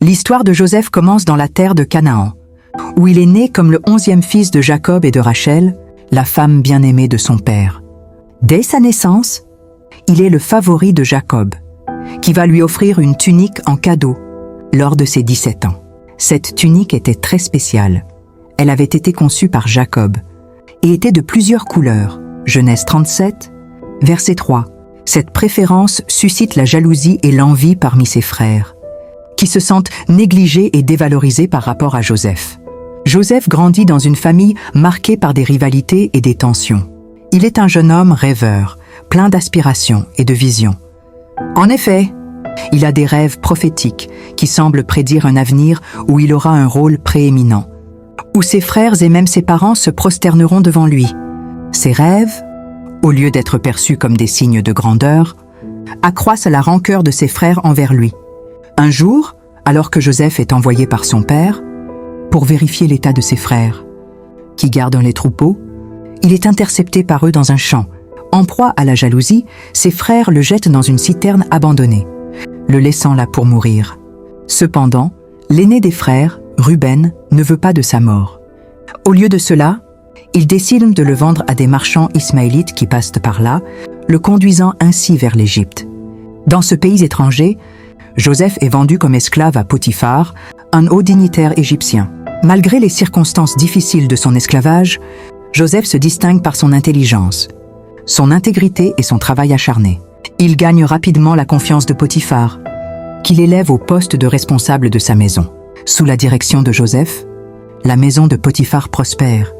L'histoire de Joseph commence dans la terre de Canaan, où il est né comme le 11e fils de Jacob et de Rachel, la femme bien-aimée de son père. Dès sa naissance, il est le favori de Jacob, qui va lui offrir une tunique en cadeau lors de ses 17 ans. Cette tunique était très spéciale. Elle avait été conçue par Jacob et était de plusieurs couleurs. Genèse 37, verset 3. Cette préférence suscite la jalousie et l'envie parmi ses frères, qui se sentent négligés et dévalorisés par rapport à Joseph. Joseph grandit dans une famille marquée par des rivalités et des tensions. Il est un jeune homme rêveur, plein d'aspirations et de visions. En effet, il a des rêves prophétiques qui semblent prédire un avenir où il aura un rôle prééminent, où ses frères et même ses parents se prosterneront devant lui. Ces rêves, au lieu d'être perçus comme des signes de grandeur, accroissent la rancœur de ses frères envers lui. Un jour, alors que Joseph est envoyé par son père pour vérifier l'état de ses frères, qui gardent les troupeaux, il est intercepté par eux dans un champ. En proie à la jalousie, ses frères le jettent dans une citerne abandonnée, le laissant là pour mourir. Cependant, l'aîné des frères, Ruben, ne veut pas de sa mort. Au lieu de cela, il décide de le vendre à des marchands ismaélites qui passent par là, le conduisant ainsi vers l'Égypte. Dans ce pays étranger, Joseph est vendu comme esclave à Potiphar, un haut dignitaire égyptien. Malgré les circonstances difficiles de son esclavage, Joseph se distingue par son intelligence, son intégrité et son travail acharné. Il gagne rapidement la confiance de Potiphar, qui l'élève au poste de responsable de sa maison. Sous la direction de Joseph, la maison de Potiphar prospère.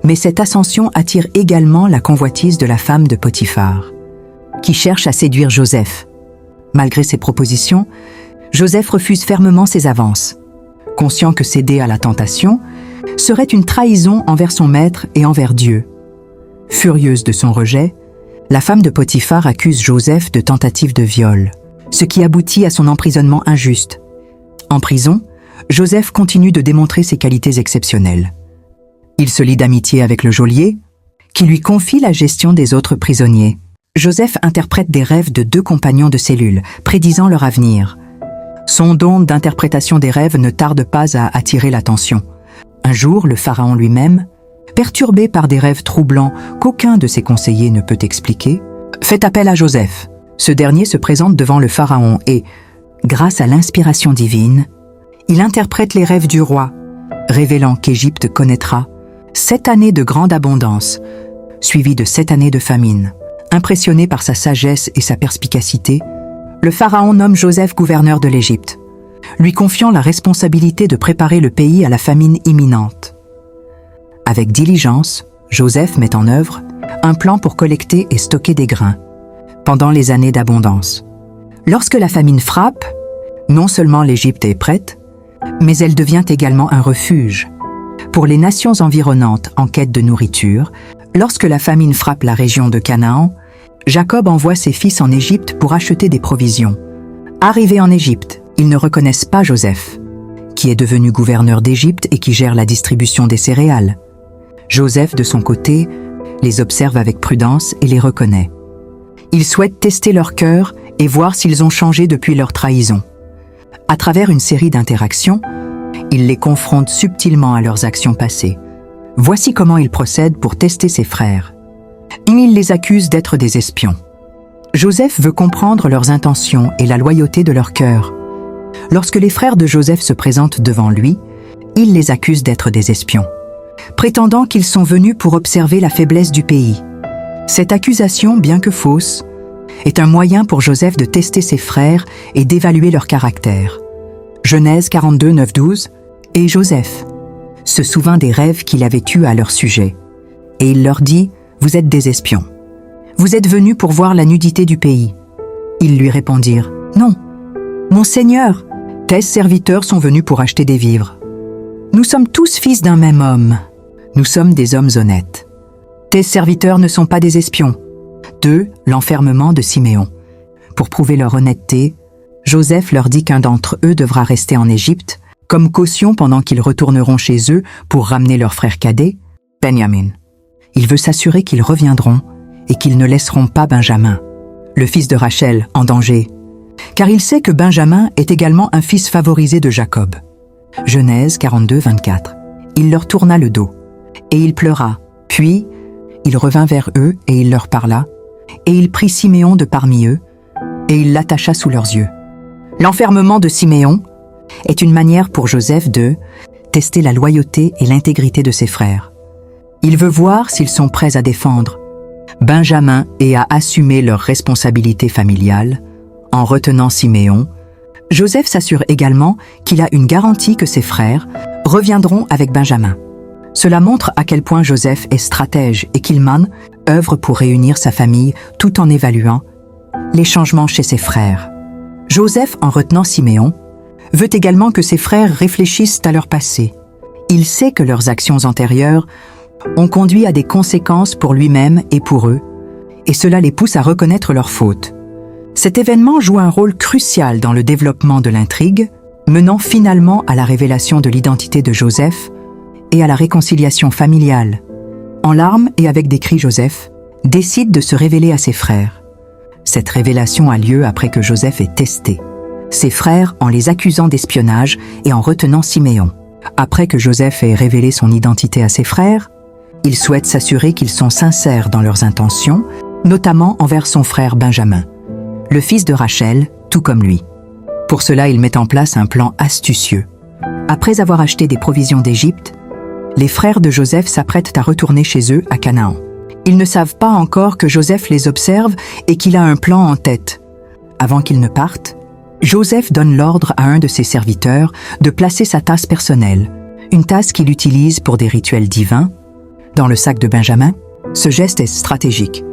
Mais cette ascension attire également la convoitise de la femme de Potiphar, qui cherche à séduire Joseph. Malgré ses propositions, Joseph refuse fermement ses avances, conscient que céder à la tentation serait une trahison envers son maître et envers Dieu. Furieuse de son rejet, la femme de Potiphar accuse Joseph de tentative de viol, ce qui aboutit à son emprisonnement injuste. En prison, Joseph continue de démontrer ses qualités exceptionnelles. Il se lie d'amitié avec le geôlier, qui lui confie la gestion des autres prisonniers. Joseph interprète des rêves de 2 compagnons de cellule, prédisant leur avenir. Son don d'interprétation des rêves ne tarde pas à attirer l'attention. Un jour, le pharaon lui-même, perturbé par des rêves troublants qu'aucun de ses conseillers ne peut expliquer, fait appel à Joseph. Ce dernier se présente devant le pharaon et, grâce à l'inspiration divine, il interprète les rêves du roi, révélant qu'Égypte connaîtra 7 années de grande abondance, suivies de 7 années de famine. Impressionné par sa sagesse et sa perspicacité, le pharaon nomme Joseph gouverneur de l'Égypte, lui confiant la responsabilité de préparer le pays à la famine imminente. Avec diligence, Joseph met en œuvre un plan pour collecter et stocker des grains pendant les années d'abondance. Lorsque la famine frappe, non seulement l'Égypte est prête, mais elle devient également un refuge pour les nations environnantes en quête de nourriture. Lorsque la famine frappe la région de Canaan, Jacob envoie ses fils en Égypte pour acheter des provisions. Arrivés en Égypte, ils ne reconnaissent pas Joseph, qui est devenu gouverneur d'Égypte et qui gère la distribution des céréales. Joseph, de son côté, les observe avec prudence et les reconnaît. Il souhaite tester leur cœur et voir s'ils ont changé depuis leur trahison. À travers une série d'interactions, il les confronte subtilement à leurs actions passées. Voici comment il procède pour tester ses frères. Il les accuse d'être des espions. Joseph veut comprendre leurs intentions et la loyauté de leur cœur. Lorsque les frères de Joseph se présentent devant lui, il les accuse d'être des espions, prétendant qu'ils sont venus pour observer la faiblesse du pays. Cette accusation, bien que fausse, est un moyen pour Joseph de tester ses frères et d'évaluer leur caractère. Genèse 42, 9-12, et Joseph se souvint des rêves qu'il avait eus à leur sujet. Et il leur dit, « Vous êtes des espions. Vous êtes venus pour voir la nudité du pays. » Ils lui répondirent, « Non, mon Seigneur, tes serviteurs sont venus pour acheter des vivres. Nous sommes tous fils d'un même homme. Nous sommes des hommes honnêtes. Tes serviteurs ne sont pas des espions. » 2. L'enfermement de Siméon. Pour prouver leur honnêteté, Joseph leur dit qu'un d'entre eux devra rester en Égypte, comme caution pendant qu'ils retourneront chez eux pour ramener leur frère cadet, Benjamin. Il veut s'assurer qu'ils reviendront et qu'ils ne laisseront pas Benjamin, le fils de Rachel, en danger. car il sait que Benjamin est également un fils favorisé de Jacob. Genèse 42, 24. Il leur tourna le dos, et il pleura. Puis, il revint vers eux, et il leur parla, et il prit Siméon de parmi eux, et il l'attacha sous leurs yeux. L'enfermement de Siméon est une manière pour Joseph de tester la loyauté et l'intégrité de ses frères. Il veut voir s'ils sont prêts à défendre Benjamin et à assumer leurs responsabilités familiales. En retenant Siméon, Joseph s'assure également qu'il a une garantie que ses frères reviendront avec Benjamin. Cela montre à quel point Joseph est stratège et qu'il œuvre pour réunir sa famille tout en évaluant les changements chez ses frères. Joseph, en retenant Siméon, veut également que ses frères réfléchissent à leur passé. Il sait que leurs actions antérieures ont conduit à des conséquences pour lui-même et pour eux, et cela les pousse à reconnaître leurs fautes. Cet événement joue un rôle crucial dans le développement de l'intrigue, menant finalement à la révélation de l'identité de Joseph et à la réconciliation familiale. En larmes et avec des cris, Joseph décide de se révéler à ses frères. Cette révélation a lieu après que Joseph ait testé ses frères en les accusant d'espionnage et en retenant Siméon. Après que Joseph ait révélé son identité à ses frères, il souhaite s'assurer qu'ils sont sincères dans leurs intentions, notamment envers son frère Benjamin, le fils de Rachel, tout comme lui. Pour cela, il met en place un plan astucieux. Après avoir acheté des provisions d'Égypte, les frères de Joseph s'apprêtent à retourner chez eux à Canaan. Ils ne savent pas encore que Joseph les observe et qu'il a un plan en tête. Avant qu'ils ne partent, Joseph donne l'ordre à un de ses serviteurs de placer sa tasse personnelle, une tasse qu'il utilise pour des rituels divins, dans le sac de Benjamin. Ce geste est stratégique,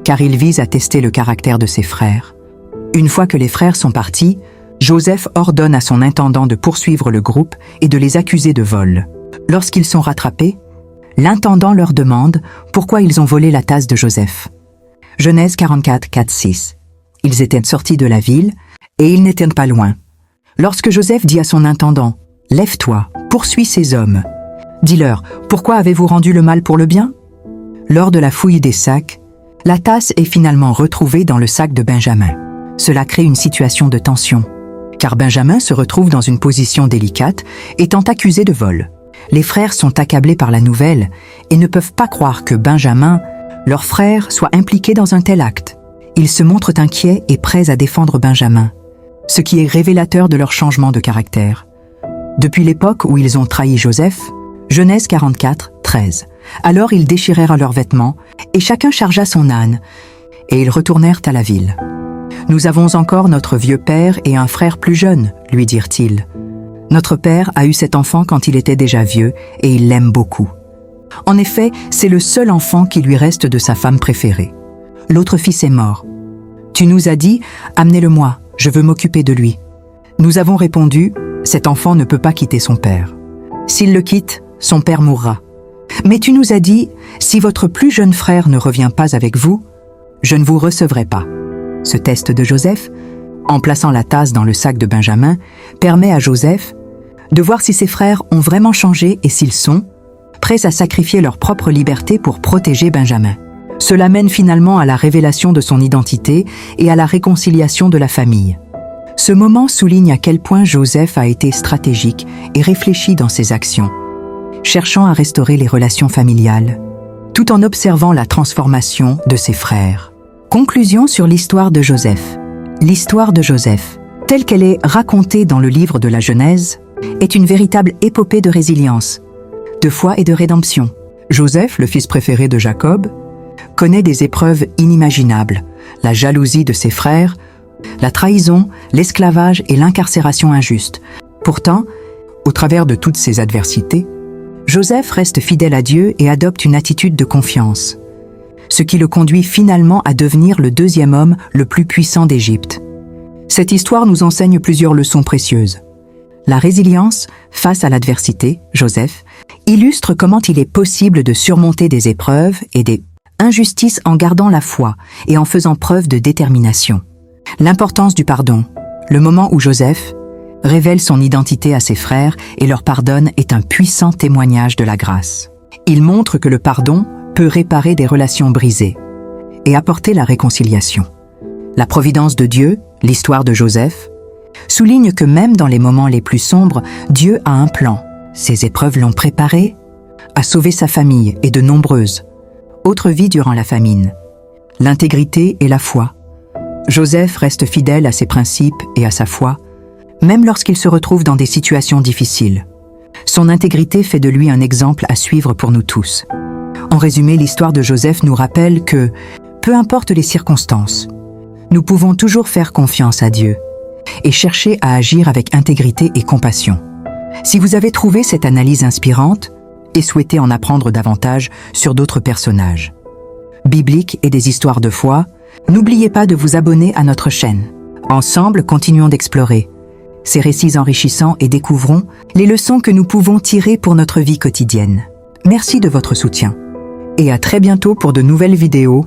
car il vise à tester le caractère de ses frères. Une fois que les frères sont partis, Joseph ordonne à son intendant de poursuivre le groupe et de les accuser de vol. Lorsqu'ils sont rattrapés, l'intendant leur demande pourquoi ils ont volé la tasse de Joseph. Genèse 44, 4, 6. Ils étaient sortis de la ville et ils n'étaient pas loin. Lorsque Joseph dit à son intendant « Lève-toi, poursuis ces hommes. Dis-leur, pourquoi avez-vous rendu le mal pour le bien ?» Lors de la fouille des sacs, la tasse est finalement retrouvée dans le sac de Benjamin. Cela crée une situation de tension, car Benjamin se retrouve dans une position délicate, étant accusé de vol. Les frères sont accablés par la nouvelle et ne peuvent pas croire que Benjamin, leur frère, soit impliqué dans un tel acte. Ils se montrent inquiets et prêts à défendre Benjamin, ce qui est révélateur de leur changement de caractère. Depuis l'époque où ils ont trahi Joseph, Genèse 44, 13. Alors ils déchirèrent leurs vêtements et chacun chargea son âne, et ils retournèrent à la ville. « Nous avons encore notre vieux père et un frère plus jeune, lui dirent-ils. Notre père a eu cet enfant quand il était déjà vieux et il l'aime beaucoup. En effet, c'est le seul enfant qui lui reste de sa femme préférée. L'autre fils est mort. Tu nous as dit, amenez-le-moi, je veux m'occuper de lui. Nous avons répondu, cet enfant ne peut pas quitter son père. S'il le quitte, son père mourra. Mais tu nous as dit, si votre plus jeune frère ne revient pas avec vous, je ne vous recevrai pas. » Ce test de Joseph, en plaçant la tasse dans le sac de Benjamin, permet à Joseph de voir si ses frères ont vraiment changé et s'ils sont prêts à sacrifier leur propre liberté pour protéger Benjamin. Cela mène finalement à la révélation de son identité et à la réconciliation de la famille. Ce moment souligne à quel point Joseph a été stratégique et réfléchi dans ses actions, cherchant à restaurer les relations familiales, tout en observant la transformation de ses frères. Conclusion sur l'histoire de Joseph. L'histoire de Joseph, telle qu'elle est racontée dans le livre de la Genèse, est une véritable épopée de résilience, de foi et de rédemption. Joseph, le fils préféré de Jacob, connaît des épreuves inimaginables, la jalousie de ses frères, la trahison, l'esclavage et l'incarcération injuste. Pourtant, au travers de toutes ces adversités, Joseph reste fidèle à Dieu et adopte une attitude de confiance, ce qui le conduit finalement à devenir le deuxième homme le plus puissant d'Égypte. Cette histoire nous enseigne plusieurs leçons précieuses. La résilience face à l'adversité, Joseph, illustre comment il est possible de surmonter des épreuves et des injustices en gardant la foi et en faisant preuve de détermination. L'importance du pardon, le moment où Joseph révèle son identité à ses frères et leur pardonne est un puissant témoignage de la grâce. Il montre que le pardon peut réparer des relations brisées et apporter la réconciliation. La providence de Dieu, L'histoire de Joseph souligne que même dans les moments les plus sombres, Dieu a un plan. Ces épreuves l'ont préparé à sauver sa famille et de nombreuses autres vies durant la famine. L'intégrité et la foi. Joseph reste fidèle à ses principes et à sa foi, même lorsqu'il se retrouve dans des situations difficiles. Son intégrité fait de lui un exemple à suivre pour nous tous. En résumé, l'histoire de Joseph nous rappelle que, peu importe les circonstances, nous pouvons toujours faire confiance à Dieu et chercher à agir avec intégrité et compassion. Si vous avez trouvé cette analyse inspirante et souhaitez en apprendre davantage sur d'autres personnages bibliques et des histoires de foi, n'oubliez pas de vous abonner à notre chaîne. Ensemble, continuons d'explorer ces récits enrichissants et découvrons les leçons que nous pouvons tirer pour notre vie quotidienne. Merci de votre soutien et à très bientôt pour de nouvelles vidéos